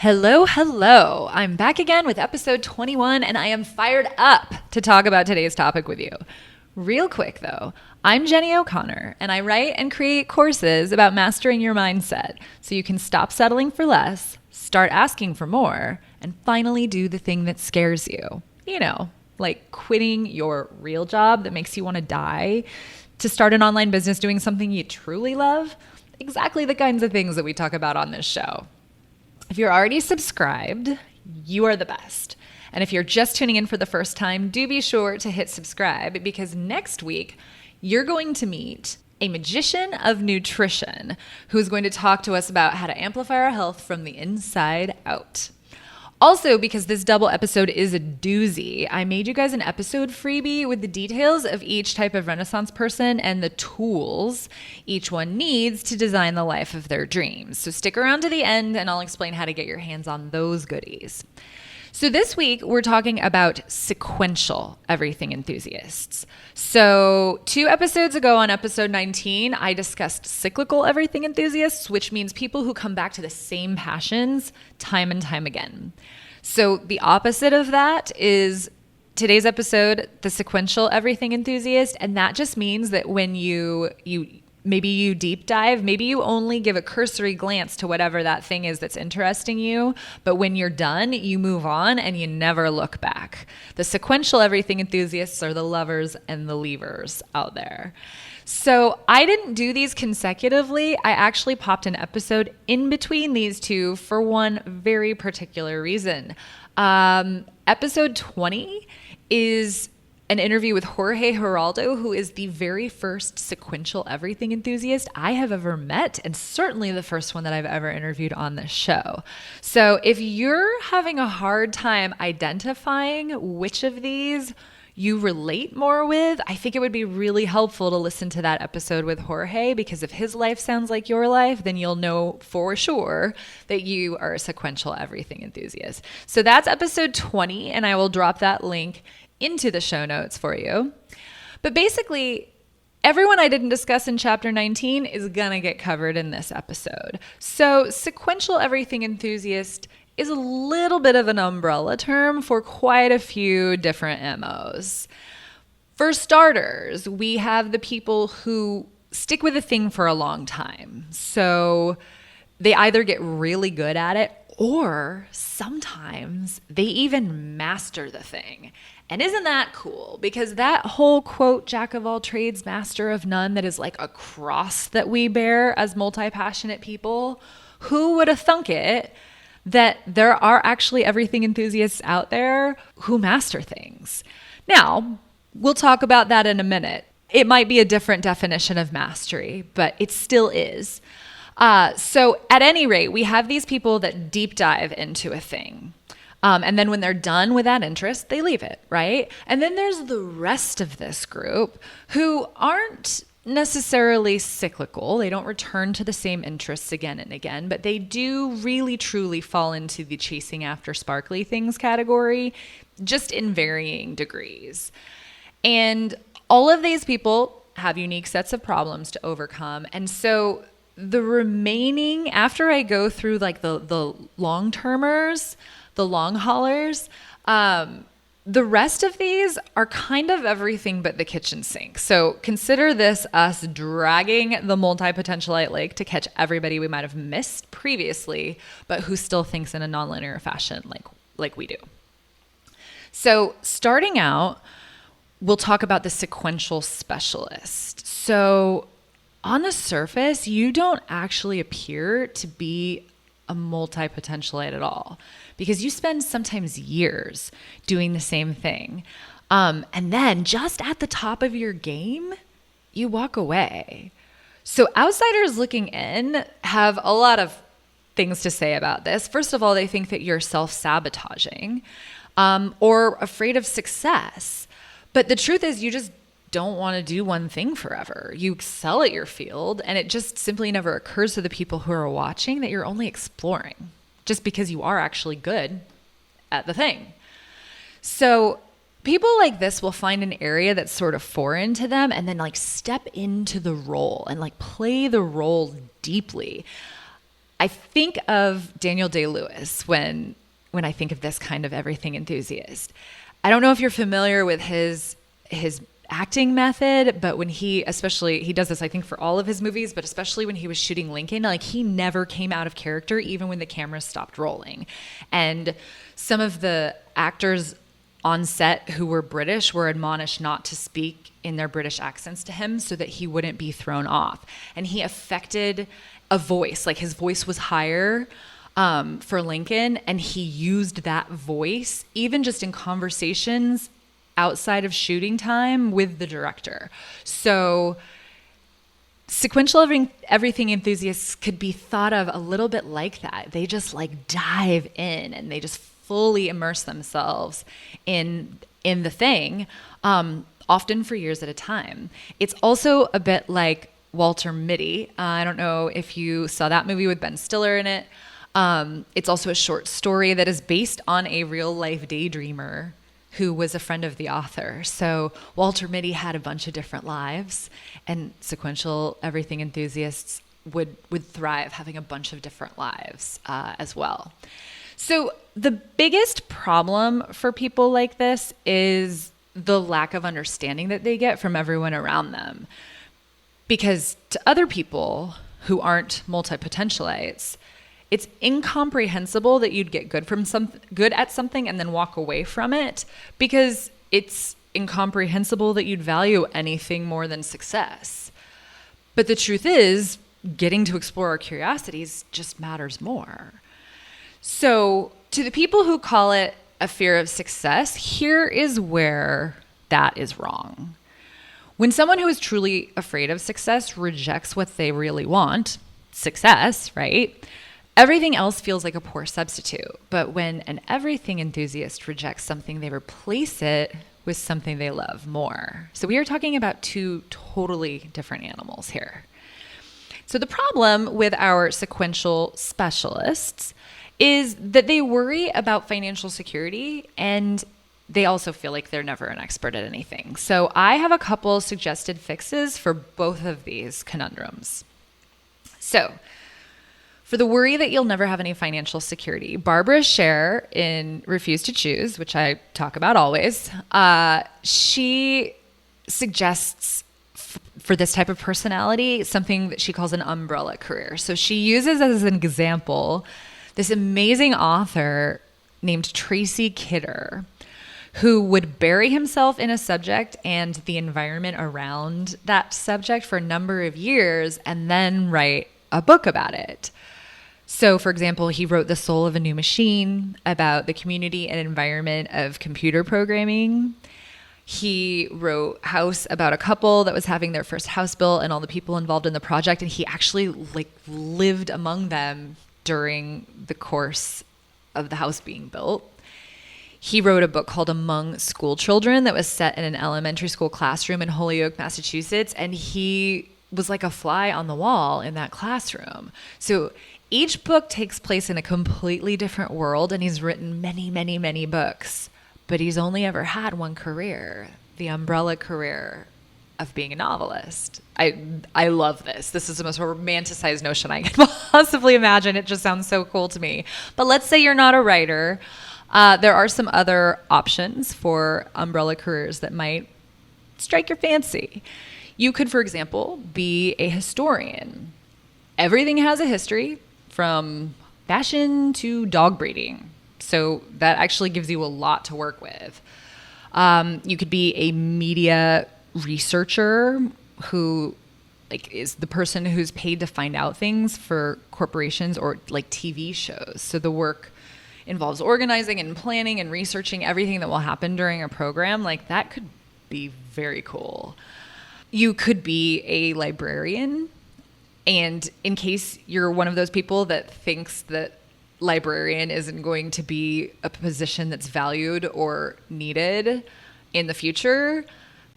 Hello, hello. I'm back again with episode 21, and I am fired up to talk about today's topic with you. Real quick, though, I'm Jennie O'Connor, and I write and create courses about mastering your mindset so you can stop settling for less, start asking for more, and finally do the thing that scares you. You know, like quitting your real job that makes you want to die to start an online business doing something you truly love. Exactly the kinds of things that we talk about on this show. If you're already subscribed, you are the best. And if you're just tuning in for the first time, do be sure to hit subscribe because next week you're going to meet a magician of nutrition who's going to talk to us about how to amplify our health from the inside out. Also, because this double episode is a doozy, I made you guys an episode freebie with the details of each type of Renaissance person and the tools each one needs to design the life of their dreams. So stick around to the end and I'll explain how to get your hands on those goodies. So this week, we're talking about sequential everything enthusiasts. So 2 episodes ago on episode 19, I discussed cyclical everything enthusiasts, which means people who come back to the same passions time and time again. So the opposite of that is today's episode, the sequential everything enthusiast. And that just means that when maybe you deep dive, maybe you only give a cursory glance to whatever that thing is that's interesting you, but when you're done, you move on and you never look back. The sequential everything enthusiasts are the lovers and the leavers out there. So I didn't do these consecutively. I actually popped an episode in between these two for one very particular reason. Episode 20 is an interview with Jorge Geraldo, who is the very first sequential everything enthusiast I have ever met, and certainly the first one that I've ever interviewed on this show. So if you're having a hard time identifying which of these you relate more with, I think it would be really helpful to listen to that episode with Jorge, because if his life sounds like your life, then you'll know for sure that you are a sequential everything enthusiast. So that's episode 20, and I will drop that link into the show notes for you. But basically, everyone I didn't discuss in chapter 19 is gonna get covered in this episode. So sequential everything enthusiast is a little bit of an umbrella term for quite a few different MOs. For starters, we have the people who stick with a thing for a long time. So they either get really good at it or sometimes they even master the thing. And isn't that cool? Because that whole quote, jack of all trades, master of none, that is like a cross that we bear as multi-passionate people, who would have thunk it that there are actually everything enthusiasts out there who master things? Now, we'll talk about that in a minute. It might be a different definition of mastery, but it still is. So at any rate, we have these people that deep dive into a thing. And then when they're done with that interest, they leave it, right? And then there's the rest of this group who aren't necessarily cyclical. They don't return to the same interests again and again, but they do really truly fall into the chasing after sparkly things category, just in varying degrees. And all of these people have unique sets of problems to overcome. And so the remaining, after I go through like the long-termers, the long haulers, the rest of these are kind of everything but the kitchen sink. So consider this us dragging the multipotentialite lake to catch everybody we might have missed previously, but who still thinks in a nonlinear fashion like we do. So starting out, we'll talk about the sequential specialist. So on the surface, you don't actually appear to be a multipotentialite at all, because you spend sometimes years doing the same thing. And then just at the top of your game, you walk away. So outsiders looking in have a lot of things to say about this. First of all, they think that you're self-sabotaging or afraid of success. But the truth is you just don't want to do one thing forever. You excel at your field, and it just simply never occurs to the people who are watching that you're only exploring just because you are actually good at the thing. So people like this will find an area that's sort of foreign to them and then like step into the role and like play the role deeply. I think of Daniel Day-Lewis when I think of this kind of everything enthusiast. I don't know if you're familiar with his acting method, but when he does this, I think, for all of his movies, but especially when he was shooting Lincoln, like he never came out of character, even when the camera stopped rolling. And some of the actors on set who were British were admonished not to speak in their British accents to him so that he wouldn't be thrown off. And he affected a voice, like his voice was higher for Lincoln, and he used that voice even just in conversations outside of shooting time with the director. So sequential everything enthusiasts could be thought of a little bit like that. They just like dive in and they just fully immerse themselves in the thing, often for years at a time. It's also a bit like Walter Mitty. I don't know if you saw that movie with Ben Stiller in it. It's also a short story that is based on a real life daydreamer who was a friend of the author. So Walter Mitty had a bunch of different lives, and sequential everything enthusiasts would thrive having a bunch of different lives as well. So the biggest problem for people like this is the lack of understanding that they get from everyone around them. Because to other people who aren't multipotentialites, it's incomprehensible that you'd get good at something and then walk away from it, because it's incomprehensible that you'd value anything more than success. But the truth is, getting to explore our curiosities just matters more. So to the people who call it a fear of success, here is where that is wrong. When someone who is truly afraid of success rejects what they really want, success, right? Everything else feels like a poor substitute. But when an everything enthusiast rejects something, they replace it with something they love more. So we are talking about two totally different animals here. So the problem with our sequential specialists is that they worry about financial security, and they also feel like they're never an expert at anything. So I have a couple suggested fixes for both of these conundrums. So for the worry that you'll never have any financial security, Barbara Scher in Refuse to Choose, which I talk about always, she suggests for this type of personality something that she calls an umbrella career. So she uses as an example this amazing author named Tracy Kidder, who would bury himself in a subject and the environment around that subject for a number of years and then write a book about it. So, for example, he wrote The Soul of a New Machine about the community and environment of computer programming. He wrote House about a couple that was having their first house built and all the people involved in the project, and he actually lived among them during the course of the house being built. He wrote a book called Among School Children that was set in an elementary school classroom in Holyoke, Massachusetts, and he was like a fly on the wall in that classroom. So each book takes place in a completely different world, and he's written many, many, many books, but he's only ever had one career, the umbrella career of being a novelist. I love this. This is the most romanticized notion I can possibly imagine. It just sounds so cool to me. But let's say you're not a writer. There are some other options for umbrella careers that might strike your fancy. You could, for example, be a historian. Everything has a history, from fashion to dog breeding. So that actually gives you a lot to work with. You could be a media researcher who is the person who's paid to find out things for corporations or like TV shows. So the work involves organizing and planning and researching everything that will happen during a program. Like that could be very cool. You could be a librarian. And in case you're one of those people that thinks that librarian isn't going to be a position that's valued or needed in the future,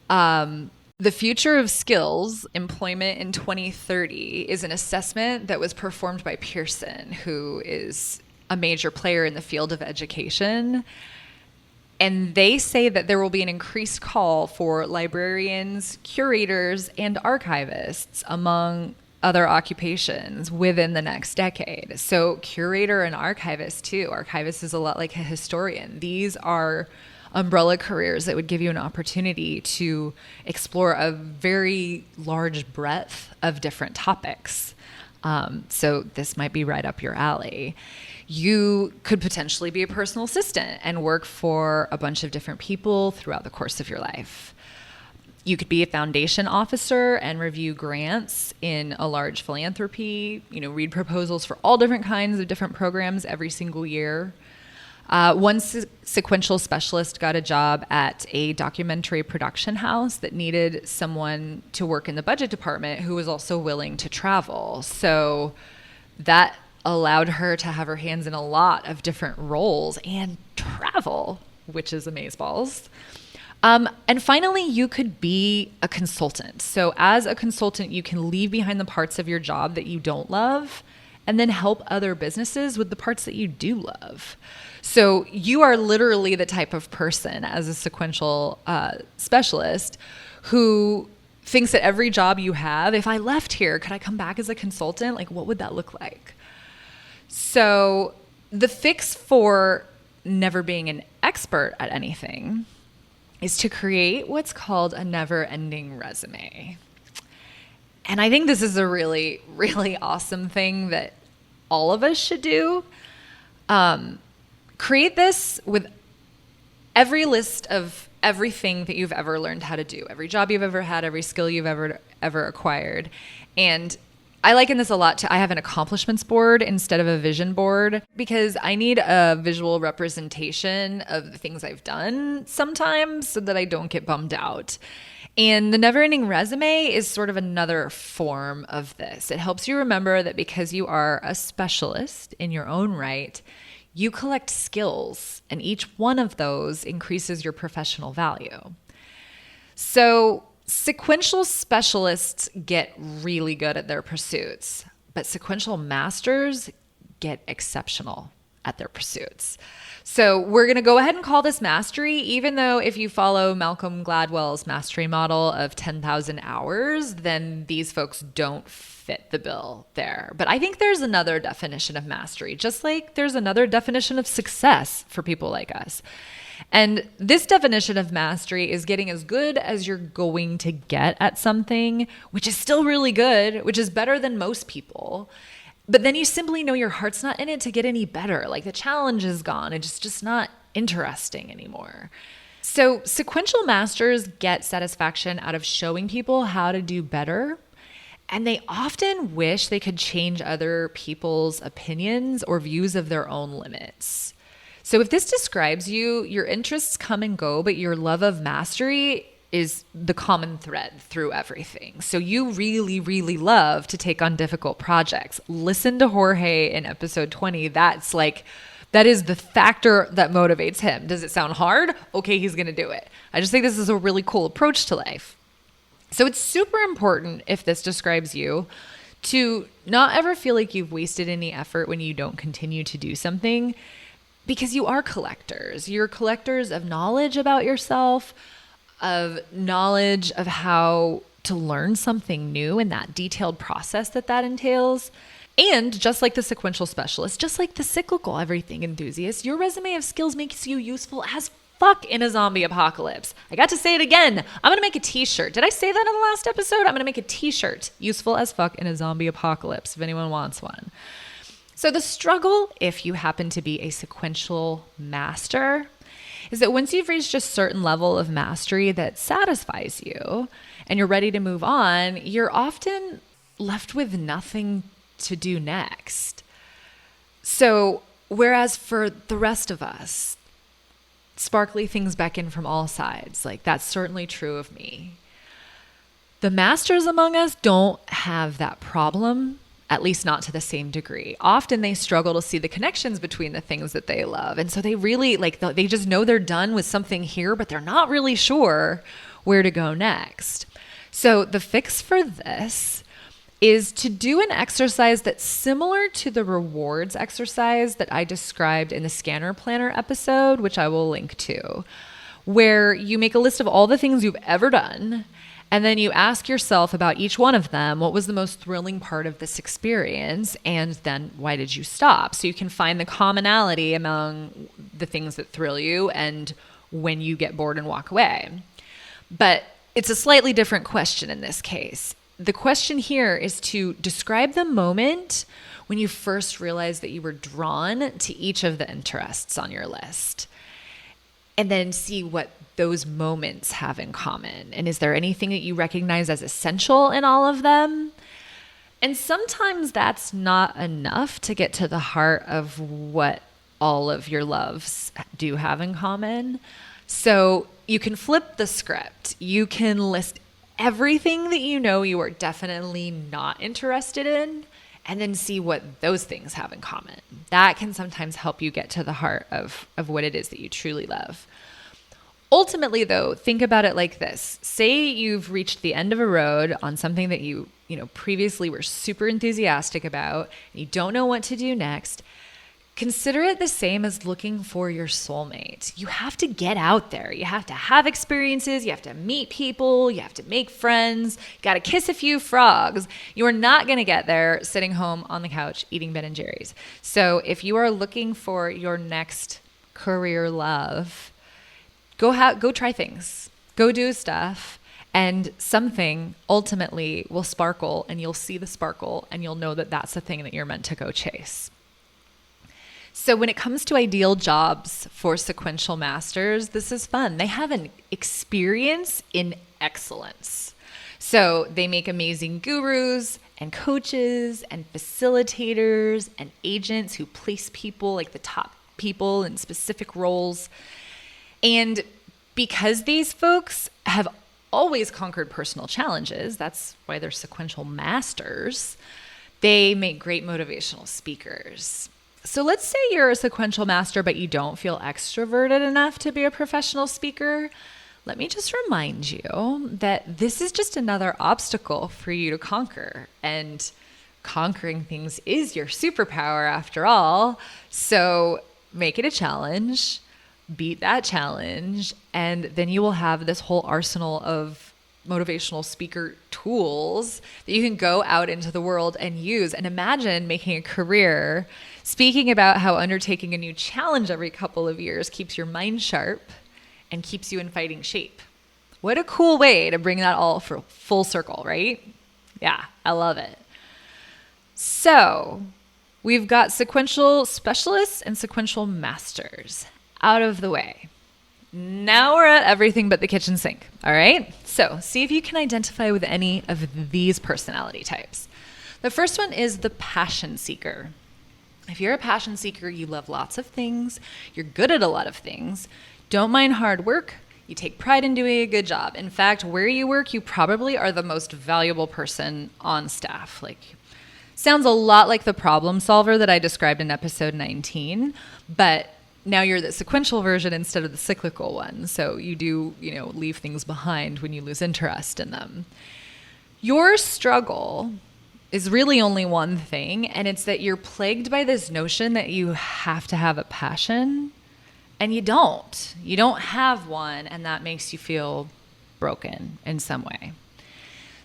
the Future of Skills Employment in 2030 is an assessment that was performed by Pearson, who is a major player in the field of education. And they say that there will be an increased call for librarians, curators, and archivists among other occupations within the next decade. So curator and archivist too. Archivist is a lot like a historian. These are umbrella careers that would give you an opportunity to explore a very large breadth of different topics. So this might be right up your alley. You could potentially be a personal assistant and work for a bunch of different people throughout the course of your life. You could be a foundation officer and review grants in a large philanthropy, read proposals for all different kinds of different programs every single year. One sequential specialist got a job at a documentary production house that needed someone to work in the budget department who was also willing to travel. So that allowed her to have her hands in a lot of different roles and travel, which is amazeballs. And finally, you could be a consultant. So as a consultant, you can leave behind the parts of your job that you don't love and then help other businesses with the parts that you do love. So you are literally the type of person as a sequential specialist who thinks that every job you have, if I left here, could I come back as a consultant? Like, what would that look like? So the fix for never being an expert at anything is to create what's called a never-ending resume. And I think this is a really, really awesome thing that all of us should do. Create this with every list of everything that you've ever learned how to do, every job you've ever had, every skill you've ever acquired. And I liken this a lot to, I have an accomplishments board instead of a vision board because I need a visual representation of the things I've done sometimes so that I don't get bummed out. And the Neverending Resume is sort of another form of this. It helps you remember that because you are a specialist in your own right, you collect skills, and each one of those increases your professional value. So sequential specialists get really good at their pursuits, but sequential masters get exceptional at their pursuits. So we're going to go ahead and call this mastery, even though if you follow Malcolm Gladwell's mastery model of 10,000 hours, then these folks don't fit the bill there. But I think there's another definition of mastery, just like there's another definition of success for people like us. And this definition of mastery is getting as good as you're going to get at something, which is still really good, which is better than most people. But then you simply know your heart's not in it to get any better. Like the challenge is gone. It's just not interesting anymore. So sequential masters get satisfaction out of showing people how to do better. And they often wish they could change other people's opinions or views of their own limits. So if this describes you, your interests come and go, but your love of mastery is the common thread through everything. So you really, really love to take on difficult projects. Listen to Jorge in episode 20. That is the factor that motivates him. Does it sound hard? Okay, he's going to do it. I just think this is a really cool approach to life. So it's super important, if this describes you, to not ever feel like you've wasted any effort when you don't continue to do something, because you are collectors. You're collectors of knowledge about yourself, of knowledge of how to learn something new and that detailed process that entails. And just like the sequential specialist, just like the cyclical everything enthusiast, your resume of skills makes you useful as fuck in a zombie apocalypse. I got to say it again. I'm going to make a t-shirt. Did I say that in the last episode? I'm going to make a t-shirt. Useful as fuck in a zombie apocalypse, if anyone wants one. So the struggle, if you happen to be a sequential master, is that once you've reached a certain level of mastery that satisfies you and you're ready to move on, you're often left with nothing to do next. So whereas for the rest of us, sparkly things beckon from all sides. Like that's certainly true of me. The masters among us don't have that problem, at least not to the same degree. Often they struggle to see the connections between the things that they love. And so they really they just know they're done with something here, but they're not really sure where to go next. So the fix for this is to do an exercise that's similar to the rewards exercise that I described in the Scanner Planner episode, which I will link to, where you make a list of all the things you've ever done, And then you ask yourself about each one of them, what was the most thrilling part of this experience? And then why did you stop? So you can find the commonality among the things that thrill you and when you get bored and walk away. But it's a slightly different question in this case. The question here is to describe the moment when you first realized that you were drawn to each of the interests on your list. And then see what those moments have in common. And is there anything that you recognize as essential in all of them? And sometimes that's not enough to get to the heart of what all of your loves do have in common. So you can flip the script. You can list everything that you know you are definitely not interested in, and then see what those things have in common. That can sometimes help you get to the heart of what it is that you truly love. Ultimately, though, think about it like this. Say you've reached the end of a road on something that you previously were super enthusiastic about, and you don't know what to do next. Consider it the same as looking for your soulmate. You have to get out there. You have to have experiences. You have to meet people. You have to make friends. You got to kiss a few frogs. You are not going to get there sitting home on the couch eating Ben & Jerry's. So if you are looking for your next career love, go try things. Go do stuff. And something ultimately will sparkle, and you'll see the sparkle, and you'll know that that's the thing that you're meant to go chase. So when it comes to ideal jobs for sequential masters, this is fun. They have an experience in excellence. So they make amazing gurus and coaches and facilitators and agents who place people, like the top people in specific roles. And because these folks have always conquered personal challenges, that's why they're sequential masters, they make great motivational speakers. So let's say you're a sequential master, but you don't feel extroverted enough to be a professional speaker. Let me just remind you that this is just another obstacle for you to conquer. And conquering things is your superpower after all. So make it a challenge, beat that challenge, and then you will have this whole arsenal of motivational speaker tools that you can go out into the world and use. And imagine making a career speaking about how undertaking a new challenge every couple of years keeps your mind sharp and keeps you in fighting shape. What a cool way to bring that all for full circle, right? Yeah, I love it. So we've got sequential specialists and sequential masters out of the way. Now we're at everything but the kitchen sink, all right? So see if you can identify with any of these personality types. The first one is the passion seeker. If you're a passion seeker, you love lots of things, you're good at a lot of things, don't mind hard work, you take pride in doing a good job. In fact, where you work, you probably are the most valuable person on staff. Sounds a lot like the problem solver that I described in episode 19, but now you're the sequential version instead of the cyclical one. So you do, leave things behind when you lose interest in them. Your struggle is really only one thing, and it's that you're plagued by this notion that you have to have a passion, and you don't. You don't have one, and that makes you feel broken in some way.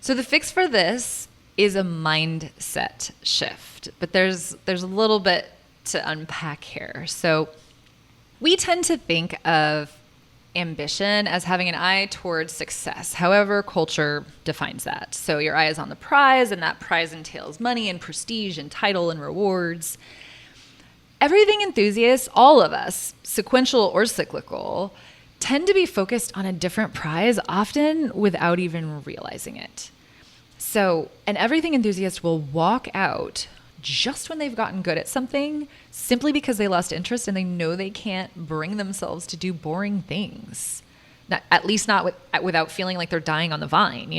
So the fix for this is a mindset shift, but there's a little bit to unpack here. So we tend to think of ambition as having an eye towards success. However, culture defines that. So your eye is on the prize, and that prize entails money and prestige and title and rewards. Everything enthusiasts, all of us, sequential or cyclical, tend to be focused on a different prize, often without even realizing it. So an everything enthusiast will walk out just when they've gotten good at something simply because they lost interest and they know they can't bring themselves to do boring things. At least not without feeling like they're dying on the vine,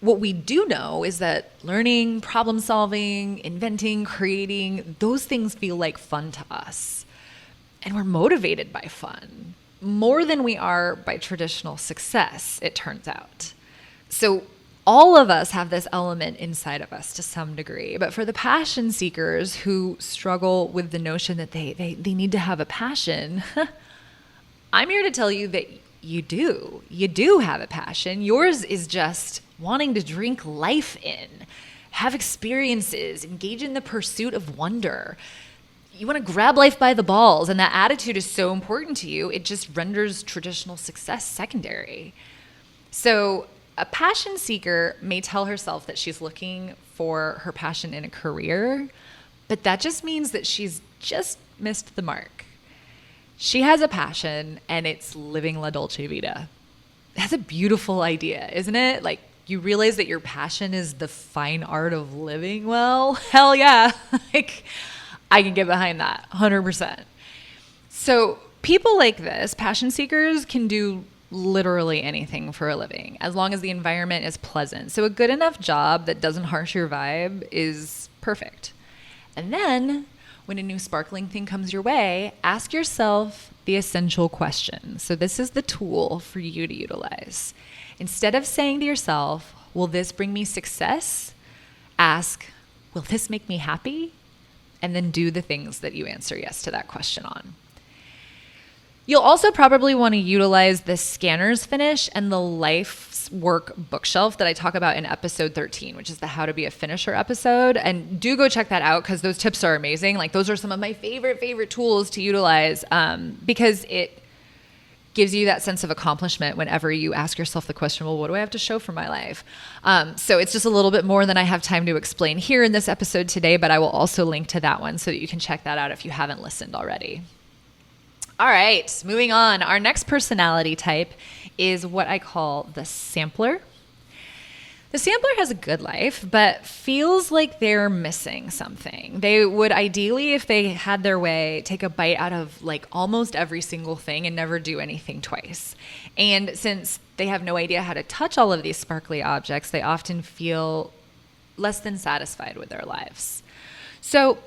What we do know is that learning, problem solving, inventing, creating, those things feel like fun to us. And we're motivated by fun more than we are by traditional success, it turns out. So all of us have this element inside of us to some degree. But for the passion seekers who struggle with the notion that they need to have a passion, I'm here to tell you that you do have a passion. Yours is just wanting to drink life in, have experiences, engage in the pursuit of wonder. You want to grab life by the balls, and that attitude is so important to you, it just renders traditional success secondary. So a passion seeker may tell herself that she's looking for her passion in a career, but that just means that she's just missed the mark. She has a passion, and it's living la dolce vita. That's a beautiful idea, isn't it? Like, you realize that your passion is the fine art of living well? Hell yeah. Like, I can get behind that 100%. So people like this, passion seekers, can do literally anything for a living as long as the environment is pleasant. So a good enough job that doesn't harsh your vibe is perfect. And then when a new sparkling thing comes your way, ask yourself the essential question. So this is the tool for you to utilize. Instead of saying to yourself, will this bring me success? Ask, will this make me happy? And then do the things that you answer yes to that question on. You'll also probably want to utilize the scanner's finish and the life's work bookshelf that I talk about in episode 13, which is the How to Be a Finisher episode. And do go check that out because those tips are amazing. Like, those are some of my favorite tools to utilize because it gives you that sense of accomplishment whenever you ask yourself the question, well, what do I have to show for my life? So it's just a little bit more than I have time to explain here in this episode today, but I will also link to that one so that you can check that out if you haven't listened already. All right, moving on. Our next personality type is what I call the sampler. The sampler has a good life, but feels like they're missing something. They would ideally, if they had their way, take a bite out of like almost every single thing and never do anything twice. And since they have no idea how to touch all of these sparkly objects, they often feel less than satisfied with their lives. So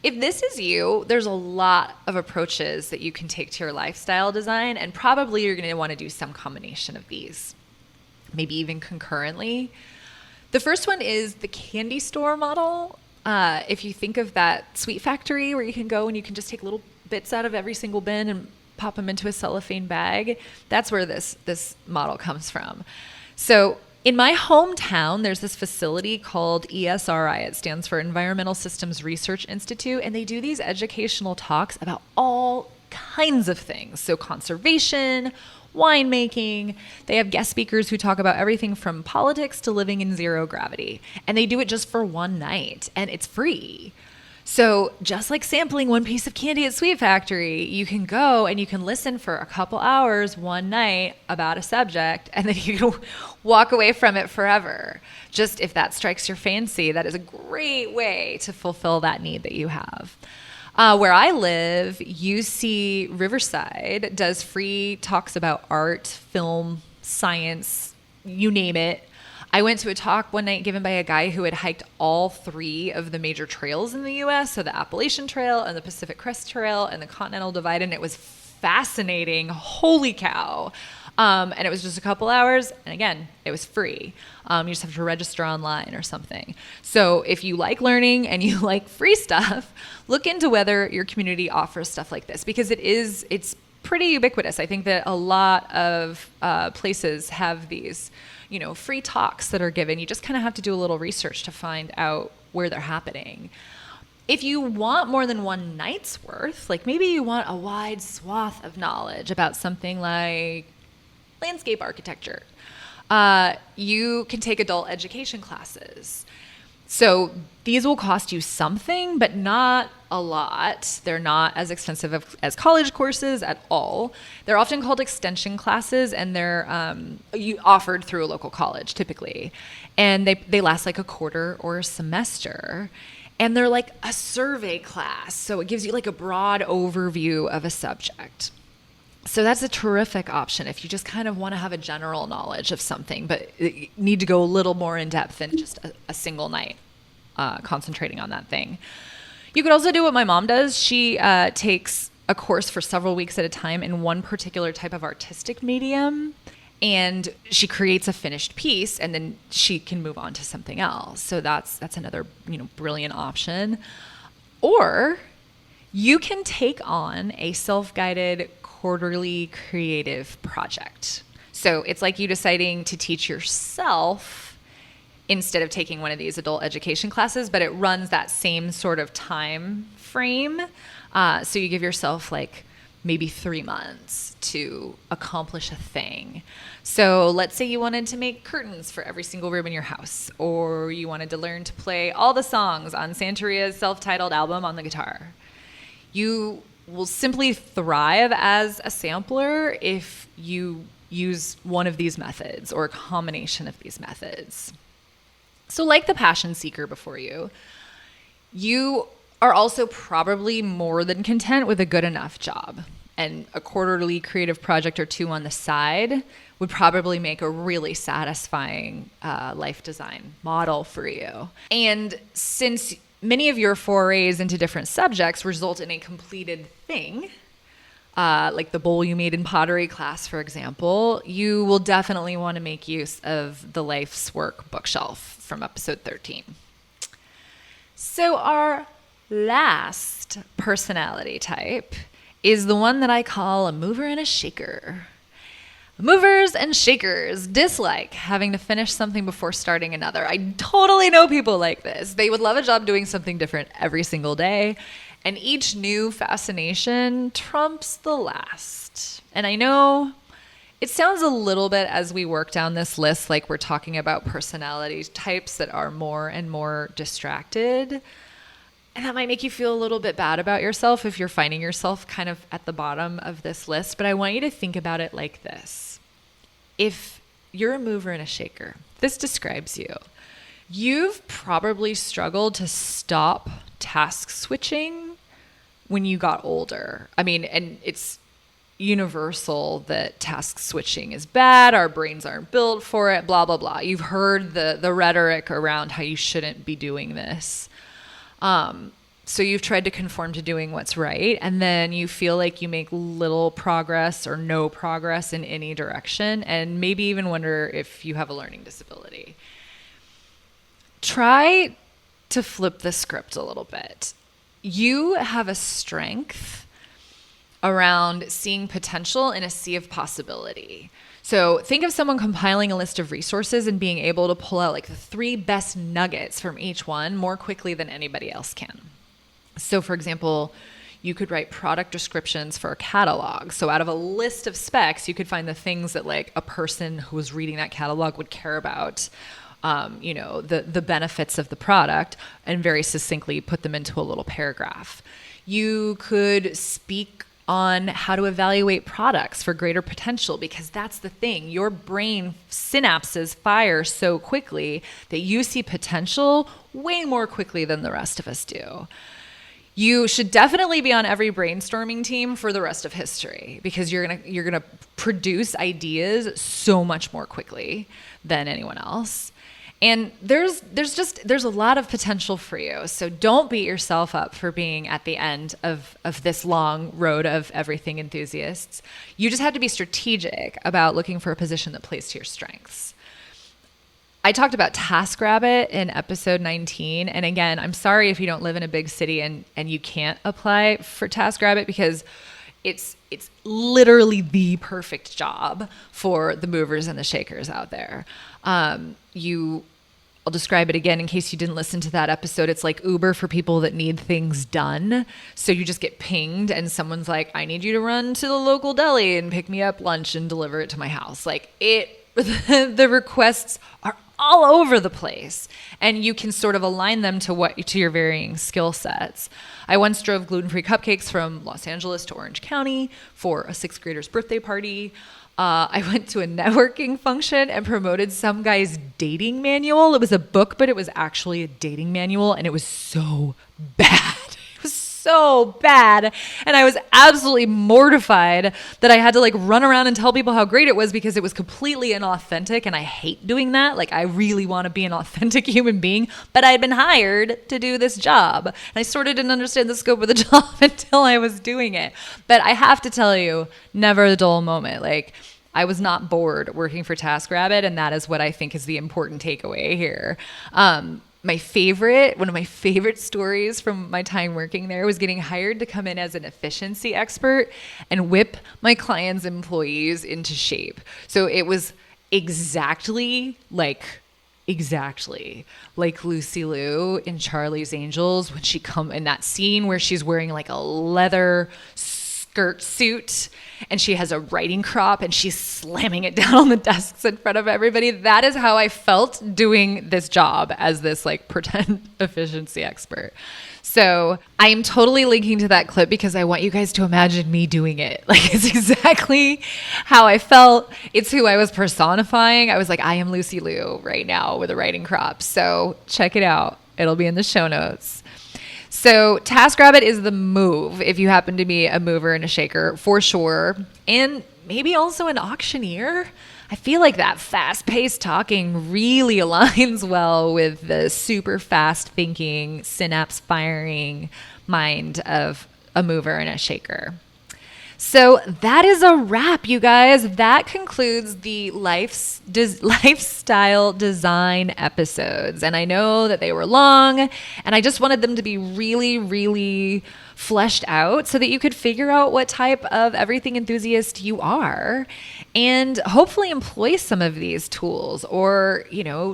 if this is you, there's a lot of approaches that you can take to your lifestyle design, and probably you're going to want to do some combination of these, maybe even concurrently. The first one is the candy store model. If you think of that sweet factory where you can go and you can just take little bits out of every single bin and pop them into a cellophane bag, that's where this model comes from. So in my hometown, there's this facility called ESRI. It stands for Environmental Systems Research Institute, and they do these educational talks about all kinds of things. So conservation, winemaking. They have guest speakers who talk about everything from politics to living in zero gravity. And they do it just for one night, and it's free. So just like sampling one piece of candy at Sweet Factory, you can go and you can listen for a couple hours one night about a subject, and then you can walk away from it forever. Just if that strikes your fancy, that is a great way to fulfill that need that you have. Where I live, UC Riverside does free talks about art, film, science, you name it. I went to a talk one night given by a guy who had hiked all three of the major trails in the U.S., so the Appalachian Trail and the Pacific Crest Trail and the Continental Divide, and it was fascinating. Holy cow. And it was just a couple hours, and again, it was free. You just have to register online or something. So if you like learning and you like free stuff, look into whether your community offers stuff like this, because it's pretty ubiquitous. I think that a lot of places have these, free talks that are given. You just kind of have to do a little research to find out where they're happening. If you want more than one night's worth, like maybe you want a wide swath of knowledge about something like landscape architecture, you can take adult education classes. So these will cost you something, but not a lot. They're not as expensive as college courses at all. They're often called extension classes, and they're offered through a local college typically. And they last like a quarter or a semester. And they're like a survey class. So it gives you like a broad overview of a subject. So that's a terrific option if you just kind of want to have a general knowledge of something, but need to go a little more in depth than just a single night concentrating on that thing. You could also do what my mom does. She takes a course for several weeks at a time in one particular type of artistic medium, and she creates a finished piece, and then she can move on to something else. So that's another brilliant option. Or you can take on a self-guided quarterly creative project. So it's like you deciding to teach yourself instead of taking one of these adult education classes, but it runs that same sort of time frame. So you give yourself like maybe 3 months to accomplish a thing. So let's say you wanted to make curtains for every single room in your house, or you wanted to learn to play all the songs on Santeria's self-titled album on the guitar. You will simply thrive as a sampler if you use one of these methods or a combination of these methods. So like the passion seeker before you, you are also probably more than content with a good enough job. And a quarterly creative project or two on the side would probably make a really satisfying life design model for you. And since many of your forays into different subjects result in a completed thing, like the bowl you made in pottery class, for example, you will definitely want to make use of the Life's Work bookshelf from episode 13. So our last personality type is the one that I call a mover and a shaker. Movers and shakers dislike having to finish something before starting another. I totally know people like this. They would love a job doing something different every single day, and each new fascination trumps the last. And I know it sounds a little bit as we work down this list like we're talking about personality types that are more and more distracted. And that might make you feel a little bit bad about yourself if you're finding yourself kind of at the bottom of this list. But I want you to think about it like this. If you're a mover and a shaker, this describes you. You've probably struggled to stop task switching when you got older. I mean, and it's universal that task switching is bad. Our brains aren't built for it, blah, blah, blah. You've heard the rhetoric around how you shouldn't be doing this. So you've tried to conform to doing what's right, and then you feel like you make little progress or no progress in any direction, and maybe even wonder if you have a learning disability. Try to flip the script a little bit. You have a strength around seeing potential in a sea of possibility. So think of someone compiling a list of resources and being able to pull out like the 3 best nuggets from each one more quickly than anybody else can. So for example, you could write product descriptions for a catalog. So out of a list of specs, you could find the things that like a person who was reading that catalog would care about, the benefits of the product, and very succinctly put them into a little paragraph. You could speak on how to evaluate products for greater potential, because that's the thing. Your brain synapses fire so quickly that you see potential way more quickly than the rest of us do. You should definitely be on every brainstorming team for the rest of history, because you're gonna produce ideas so much more quickly than anyone else. And there's a lot of potential for you. So don't beat yourself up for being at the end of this long road of everything enthusiasts. You just have to be strategic about looking for a position that plays to your strengths. I talked about Taskrabbit in episode 19. And again, I'm sorry if you don't live in a big city and you can't apply for Taskrabbit, because it's literally the perfect job for the movers and the shakers out there. I'll describe it again in case you didn't listen to that episode. It's like Uber for people that need things done. So you just get pinged and someone's like, I need you to run to the local deli and pick me up lunch and deliver it to my house. Like the requests are all over the place, and you can sort of align them to your varying skill sets. I once drove gluten-free cupcakes from Los Angeles to Orange County for a 6th grader's birthday party. I went to a networking function and promoted some guy's dating manual. It was a book, but it was actually a dating manual, and it was so bad. It was so bad. And I was absolutely mortified that I had to like run around and tell people how great it was, because it was completely inauthentic, and I hate doing that. Like, I really want to be an authentic human being, but I had been hired to do this job, and I sort of didn't understand the scope of the job until I was doing it. But I have to tell you, never a dull moment. Like, I was not bored working for Taskrabbit, and that is what I think is the important takeaway here. one of my favorite stories from my time working there was getting hired to come in as an efficiency expert and whip my clients' employees into shape. So it was exactly like Lucy Liu in Charlie's Angels when she come in that scene where she's wearing like a leather skirt suit and she has a writing crop and she's slamming it down on the desks in front of everybody. That is how I felt doing this job as this like pretend efficiency expert. So I am totally linking to that clip because I want you guys to imagine me doing it. Like, it's exactly how I felt. It's who I was personifying. I was like, I am Lucy Liu right now with a writing crop. So check it out. It'll be in the show notes. So Taskrabbit is the move if you happen to be a mover and a shaker for sure. And maybe also an auctioneer. I feel like that fast-paced talking really aligns well with the super fast-thinking, synapse-firing mind of a mover and a shaker. So that is a wrap, you guys. That concludes the lifestyle design episodes. And I know that they were long, and I just wanted them to be really, really fleshed out so that you could figure out what type of everything enthusiast you are and hopefully employ some of these tools or,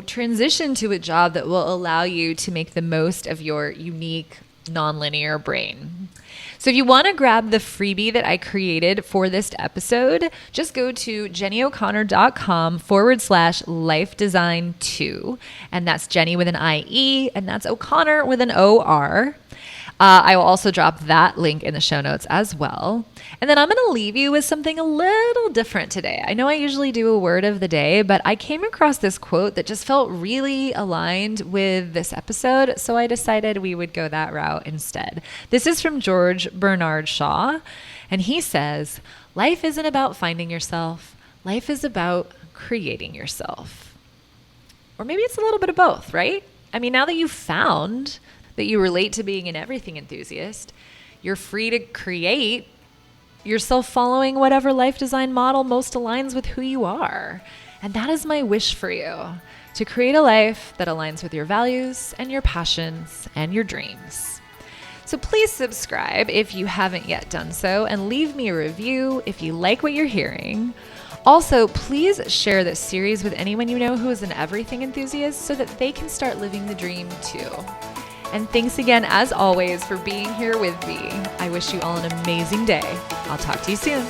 transition to a job that will allow you to make the most of your unique nonlinear brain. So if you want to grab the freebie that I created for this episode, just go to jennieoconnor.com/lifedesign2. And that's Jennie with an IE, and that's O'Connor with an OR. I will also drop that link in the show notes as well. And then I'm going to leave you with something a little different today. I know I usually do a word of the day, but I came across this quote that just felt really aligned with this episode, so I decided we would go that route instead. This is from George Bernard Shaw, and he says, "Life isn't about finding yourself. Life is about creating yourself." Or maybe it's a little bit of both, right? I mean, now that you've found that you relate to being an everything enthusiast, you're free to create yourself following whatever life design model most aligns with who you are. And that is my wish for you, to create a life that aligns with your values and your passions and your dreams. So please subscribe if you haven't yet done so, and leave me a review if you like what you're hearing. Also, please share this series with anyone you know who is an everything enthusiast so that they can start living the dream too. And thanks again, as always, for being here with me. I wish you all an amazing day. I'll talk to you soon.